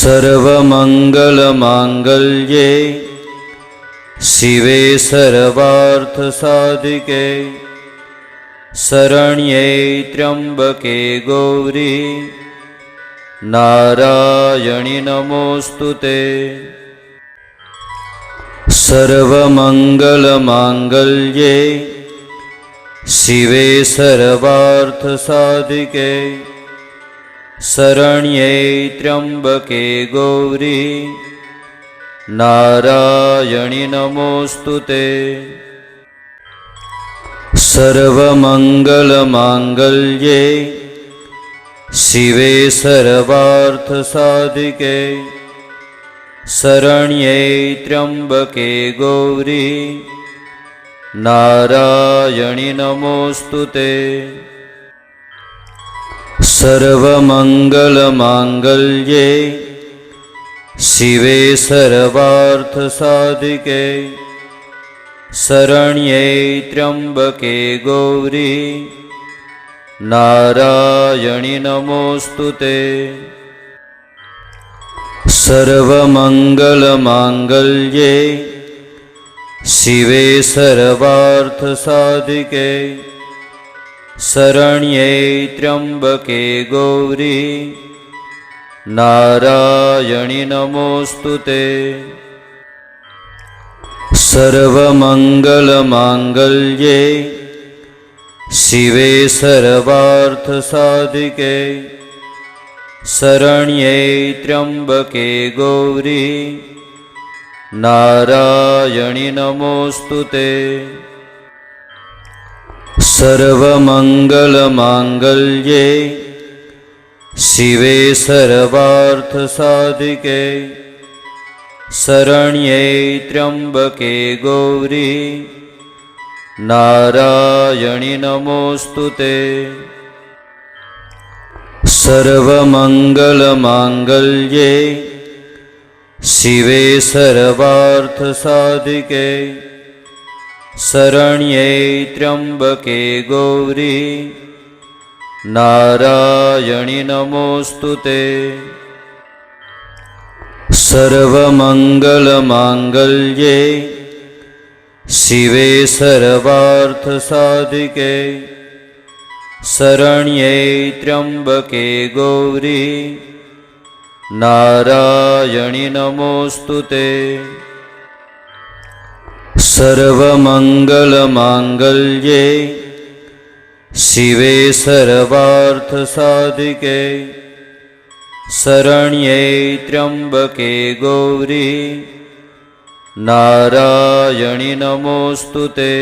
सर्वमङ्गलमाङ्गल्ये शिवे सर्वार्थसाधिके शरण्ये त्र्यम्बके गौरी नारायणि नमोऽस्तुते। सर्वमङ्गलमाङ्गल्ये शिवे सर्वार्थसाधिके शरण्ये त्र्यम्बके गौरी नारायणि नमोऽस्तुते। सर्वमङ्गलमाङ्गल्ये शिवे सर्वार्थसाधिके शरण्ये त्र्यम्बके गौरी नारायणि नमोऽस्तुते। सर्वमङ्गलमाङ्गल्ये शिवे सर्वार्थसाधिके शरण्ये त्र्यम्बके गौरी नारायणि नमोऽस्तुते। सर्वमङ्गलमाङ्गल्ये शिवे सर्वार्थसाधिके शरण्ये त्र्यम्बके गौरी नारायणि नमोऽस्तुते। सर्वमङ्गलमाङ्गल्ये शिवे सर्वार्थसाधिके शरण्ये त्र्यम्बके गौरी नारायणि नमोऽस्तुते। सर्वमङ्गलमाङ्गल्ये शिवे सर्वार्थसाधिके शरण्ये त्र्यम्बके गौरी नारायणि नमोऽस्तुते। सर्वमङ्गलमाङ्गल्ये शिवे सर्वार्थसाधिके शरण्ये त्र्यम्बके गौरी नारायणि नमोऽस्तुते। सर्वमङ्गलमाङ्गल्ये शिवे सर्वार्थसाधिके शरण्ये त्र्यम्बके गौरी, नारायणि नमोऽस्तुते। सर्वमङ्गलमाङ्गल्ये शिवे सर्वार्थसाधिके शरण्ये त्र्यम्बके गौरी, नारायणि नमोऽस्तुते।